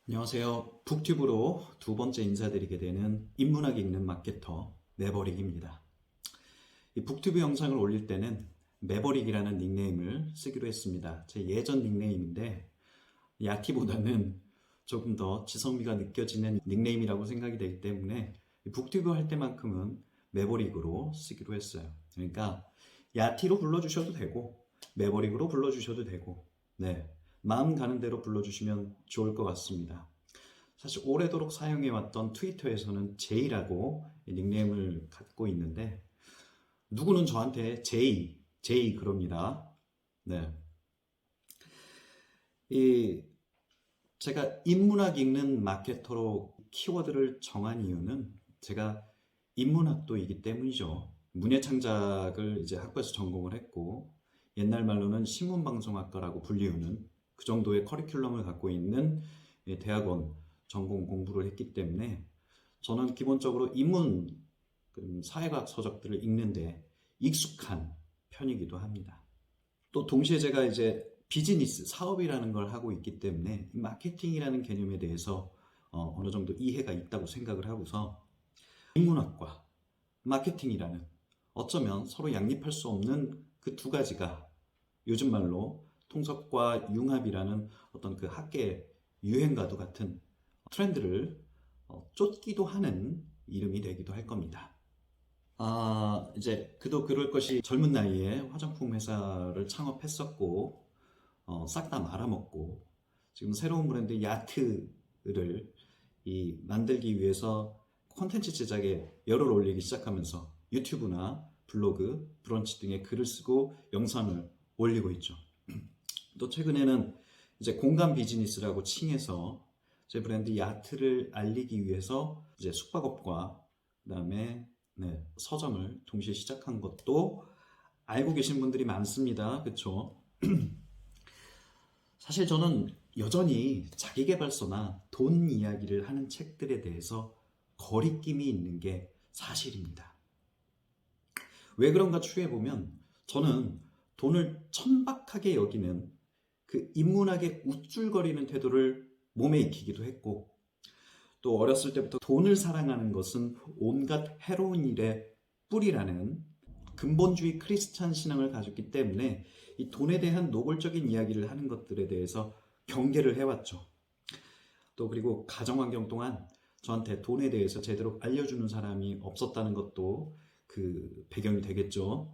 안녕하세요. 북튜브로 두 번째 인사드리게 되는 인문학 읽는 마케터 매버릭입니다. 이 북튜브 영상을 올릴 때는 매버릭이라는 닉네임을 쓰기로 했습니다. 제 예전 닉네임인데 야티보다는 조금 더 지성미가 느껴지는 닉네임이라고 생각이 되기 때문에 북튜브 할 때만큼은 매버릭으로 쓰기로 했어요. 그러니까 야티로 불러주셔도 되고 매버릭으로 불러주셔도 되고 네, 마음 가는 대로 불러주시면 좋을 것 같습니다. 사실 오래도록 사용해왔던 트위터에서는 제이라고 닉네임을 갖고 있는데 누구는 저한테 제이 그럽니다. 네. 제가 인문학 읽는 마케터로 키워드를 정한 이유는 제가 인문학도이기 때문이죠. 문예창작을 이제 학부에서 전공을 했고 옛날 말로는 신문방송학과라고 불리우는 그 정도의 커리큘럼을 갖고 있는 대학원 전공 공부를 했기 때문에 저는 기본적으로 인문 사회과학 서적들을 읽는데 익숙한 편이기도 합니다. 또 동시에 제가 이제 비즈니스, 사업이라는 걸 하고 있기 때문에 마케팅이라는 개념에 대해서 어느 정도 이해가 있다고 생각을 하고서 인문학과 마케팅이라는 어쩌면 서로 양립할 수 없는 그 두 가지가 요즘 말로 통섭과 융합이라는 어떤 그 학계 유행과도 같은 트렌드를 쫓기도 하는 이름이 되기도 할 겁니다. 이제 그도 그럴 것이 젊은 나이에 화장품 회사를 창업했었고 싹 다 말아먹고 지금 새로운 브랜드 야트를 만들기 위해서 콘텐츠 제작에 열을 올리기 시작하면서 유튜브나 블로그, 브런치 등의 글을 쓰고 영상을 올리고 있죠. 또 최근에는 이제 공간 비즈니스라고 칭해서 제 브랜드 야트를 알리기 위해서 이제 숙박업과 그다음에 서점을 동시에 시작한 것도 알고 계신 분들이 많습니다. 그렇죠? 사실 저는 여전히 자기계발서나 돈 이야기를 하는 책들에 대해서 거리낌이 있는 게 사실입니다. 왜 그런가 추려보면 저는 돈을 천박하게 여기는 그 인문학의 우쭐거리는 태도를 몸에 익히기도 했고 또 어렸을 때부터 돈을 사랑하는 것은 온갖 해로운 일의 뿌리라는 근본주의 크리스찬 신앙을 가졌기 때문에 이 돈에 대한 노골적인 이야기를 하는 것들에 대해서 경계를 해왔죠. 또 그리고 가정환경 동안 저한테 돈에 대해서 제대로 알려주는 사람이 없었다는 것도 그 배경이 되겠죠.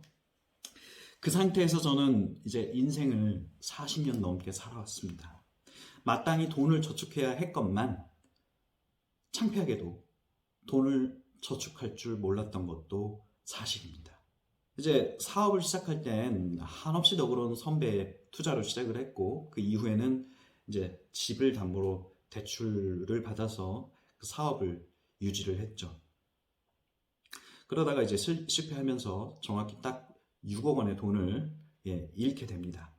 그 상태에서 저는 이제 인생을 40년 넘게 살아왔습니다. 마땅히 돈을 저축해야 했건만 창피하게도 돈을 저축할 줄 몰랐던 것도 사실입니다. 이제 사업을 시작할 땐 한없이 너그러운 선배의 투자로 시작을 했고 그 이후에는 이제 집을 담보로 대출을 받아서 그 사업을 유지를 했죠. 그러다가 이제 실패하면서 정확히 딱 6억 원의 돈을 잃게 됩니다.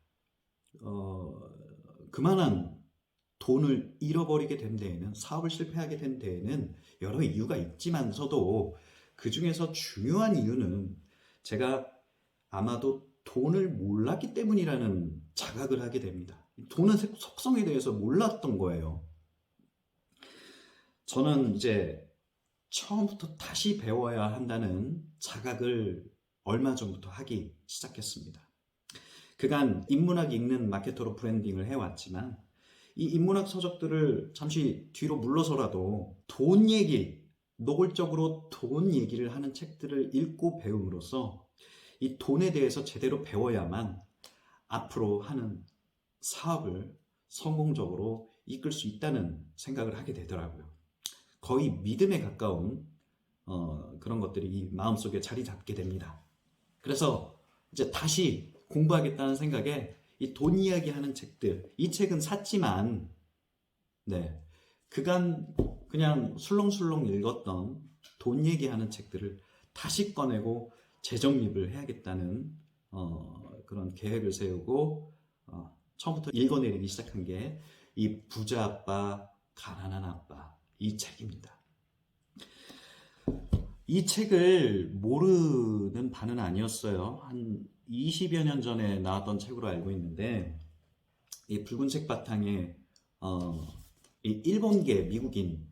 그만한 돈을 잃어버리게 된 데에는 사업을 실패하게 된 데에는 여러 이유가 있지만서도 그 중에서 중요한 이유는 제가 아마도 돈을 몰랐기 때문이라는 자각을 하게 됩니다. 돈의 속성에 대해서 몰랐던 거예요. 저는 이제 처음부터 다시 배워야 한다는 자각을 얼마 전부터 하기 시작했습니다. 그간 인문학 읽는 마케터로 브랜딩을 해왔지만 이 인문학 서적들을 잠시 뒤로 물러서라도 돈 얘기, 노골적으로 돈 얘기를 하는 책들을 읽고 배움으로써 이 돈에 대해서 제대로 배워야만 앞으로 하는 사업을 성공적으로 이끌 수 있다는 생각을 하게 되더라고요. 거의 믿음에 가까운 그런 것들이 이 마음속에 자리 잡게 됩니다. 그래서 이제 다시 공부하겠다는 생각에 이 돈 이야기 하는 책들, 이 책은 샀지만 그간 그냥 술렁술렁 읽었던 돈 얘기하는 책들을 다시 꺼내고 재정립을 해야겠다는 그런 계획을 세우고 처음부터 읽어내리기 시작한 게 이 부자 아빠, 가난한 아빠 이 책입니다. 이 책을 모르는 반은 아니었어요. 한 20여 년 전에 나왔던 책으로 알고 있는데 이 붉은 책 바탕에 이 일본계 미국인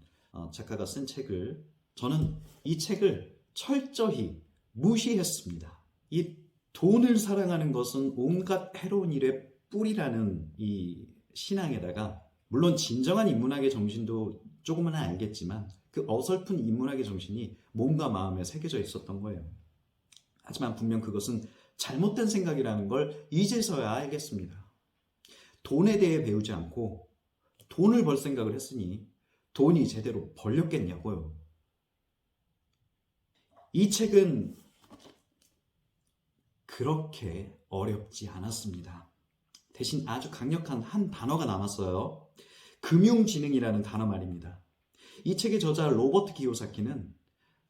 작가가 쓴 책을 저는 이 책을 철저히 무시했습니다. 이 돈을 사랑하는 것은 온갖 해로운 일의 뿌리라는 이 신앙에다가 물론 진정한 인문학의 정신도 조금은 알겠지만 그 어설픈 인문학의 정신이 몸과 마음에 새겨져 있었던 거예요. 하지만 분명 그것은 잘못된 생각이라는 걸 이제서야 알겠습니다. 돈에 대해 배우지 않고 돈을 벌 생각을 했으니 돈이 제대로 벌렸겠냐고요. 이 책은 그렇게 어렵지 않았습니다. 대신 아주 강력한 한 단어가 남았어요. 금융지능이라는 단어 말입니다. 이 책의 저자 로버트 기요사키는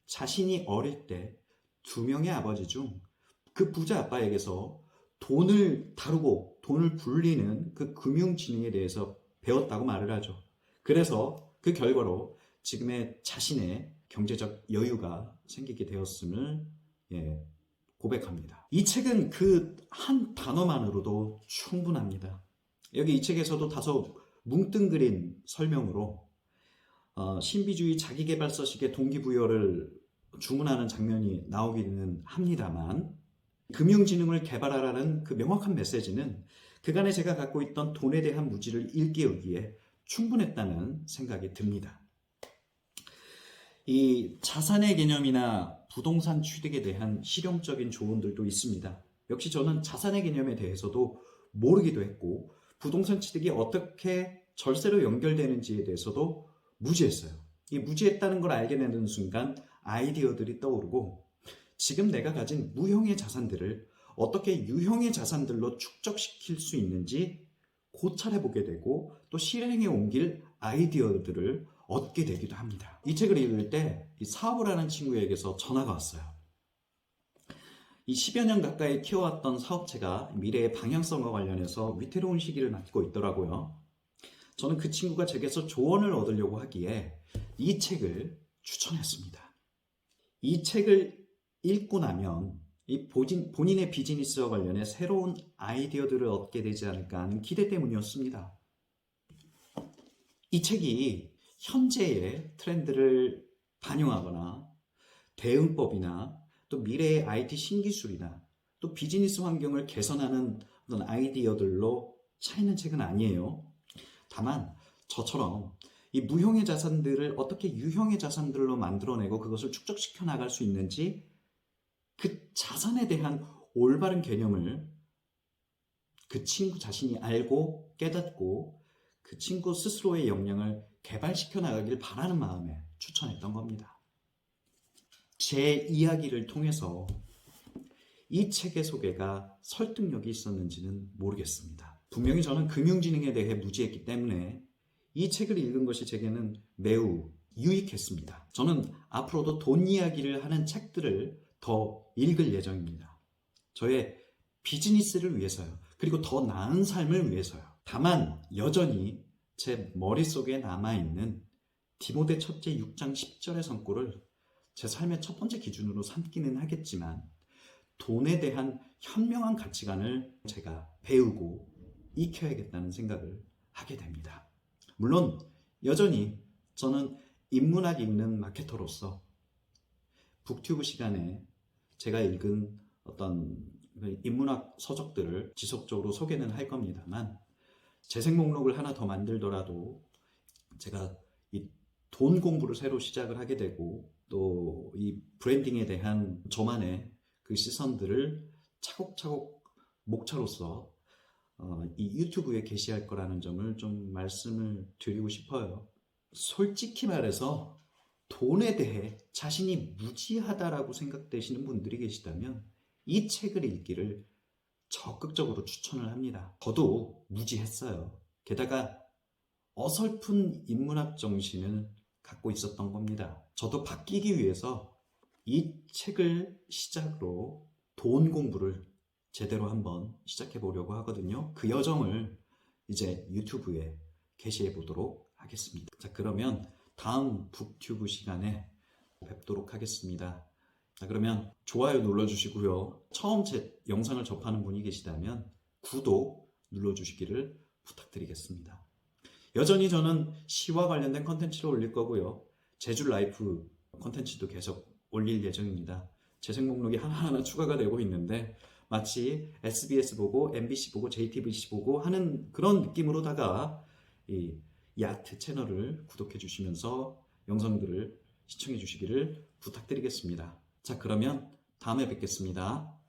자신이 어릴 때 두 명의 아버지 중 그 부자 아빠에게서 돈을 다루고 돈을 굴리는 그 금융지능에 대해서 배웠다고 말을 하죠. 그래서 그 결과로 지금의 자신의 경제적 여유가 생기게 되었음을 고백합니다. 이 책은 그 한 단어만으로도 충분합니다. 여기 이 책에서도 다소 뭉뚱그린 설명으로 신비주의 자기계발서식의 동기부여를 주문하는 장면이 나오기는 합니다만 금융지능을 개발하라는 그 명확한 메시지는 그간에 제가 갖고 있던 돈에 대한 무지를 일깨우기에 충분했다는 생각이 듭니다. 이 자산의 개념이나 부동산 취득에 대한 실용적인 조언들도 있습니다. 역시 저는 자산의 개념에 대해서도 모르기도 했고 부동산 취득이 어떻게 절세로 연결되는지에 대해서도 무지했어요. 이 무지했다는 걸 알게 되는 순간 아이디어들이 떠오르고 지금 내가 가진 무형의 자산들을 어떻게 유형의 자산들로 축적시킬 수 있는지 고찰해보게 되고 또 실행에 옮길 아이디어들을 얻게 되기도 합니다. 이 책을 읽을 때 이 사업을 하는 친구에게서 전화가 왔어요. 이 10여 년 가까이 키워왔던 사업체가 미래의 방향성과 관련해서 위태로운 시기를 맞고 있더라고요. 저는 그 친구가 제게서 조언을 얻으려고 하기에 이 책을 추천했습니다. 이 책을 읽고 나면 이 본인의 비즈니스와 관련해 새로운 아이디어들을 얻게 되지 않을까 하는 기대 때문이었습니다. 이 책이 현재의 트렌드를 반영하거나 대응법이나 또 미래의 IT 신기술이나 또 비즈니스 환경을 개선하는 어떤 아이디어들로 차이는 책은 아니에요. 다만 저처럼 이 무형의 자산들을 어떻게 유형의 자산들로 만들어내고 그것을 축적시켜 나갈 수 있는지 그 자산에 대한 올바른 개념을 그 친구 자신이 알고 깨닫고 그 친구 스스로의 역량을 개발시켜 나가길 바라는 마음에 추천했던 겁니다. 제 이야기를 통해서 이 책의 소개가 설득력이 있었는지는 모르겠습니다. 분명히 저는 금융지능에 대해 무지했기 때문에 이 책을 읽은 것이 제게는 매우 유익했습니다. 저는 앞으로도 돈 이야기를 하는 책들을 더 읽을 예정입니다. 저의 비즈니스를 위해서요. 그리고 더 나은 삶을 위해서요. 다만 여전히 제 머릿속에 남아있는 디모데 첫째 6장 10절의 선고를 제 삶의 첫 번째 기준으로 삼기는 하겠지만 돈에 대한 현명한 가치관을 제가 배우고 익혀야겠다는 생각을 하게 됩니다. 물론 여전히 저는 인문학 읽는 마케터로서 북튜브 시간에 제가 읽은 어떤 인문학 서적들을 지속적으로 소개는 할 겁니다만 재생 목록을 하나 더 만들더라도 제가 이 돈 공부를 새로 시작을 하게 되고 또 이 브랜딩에 대한 저만의 그 시선들을 차곡차곡 목차로서 이 유튜브에 게시할 거라는 점을 좀 말씀을 드리고 싶어요. 솔직히 말해서 돈에 대해 자신이 무지하다라고 생각되시는 분들이 계시다면 이 책을 읽기를 적극적으로 추천을 합니다. 저도 무지했어요. 게다가 어설픈 인문학 정신을 갖고 있었던 겁니다. 저도 바뀌기 위해서 이 책을 시작으로 돈 공부를 제대로 한번 시작해 보려고 하거든요. 그 여정을 이제 유튜브에 게시해 보도록 하겠습니다. 자, 그러면 다음 북튜브 시간에 뵙도록 하겠습니다. 자, 그러면 좋아요 눌러주시고요. 처음 제 영상을 접하는 분이 계시다면 구독 눌러주시기를 부탁드리겠습니다. 여전히 저는 시와 관련된 컨텐츠를 올릴 거고요. 제주 라이프 컨텐츠도 계속 올릴 예정입니다. 재생 목록이 하나하나 추가가 되고 있는데 마치 SBS 보고 MBC 보고 JTBC 보고 하는 그런 느낌으로다가 이 야트 채널을 구독해 주시면서 영상들을 시청해 주시기를 부탁드리겠습니다. 자, 그러면 다음에 뵙겠습니다.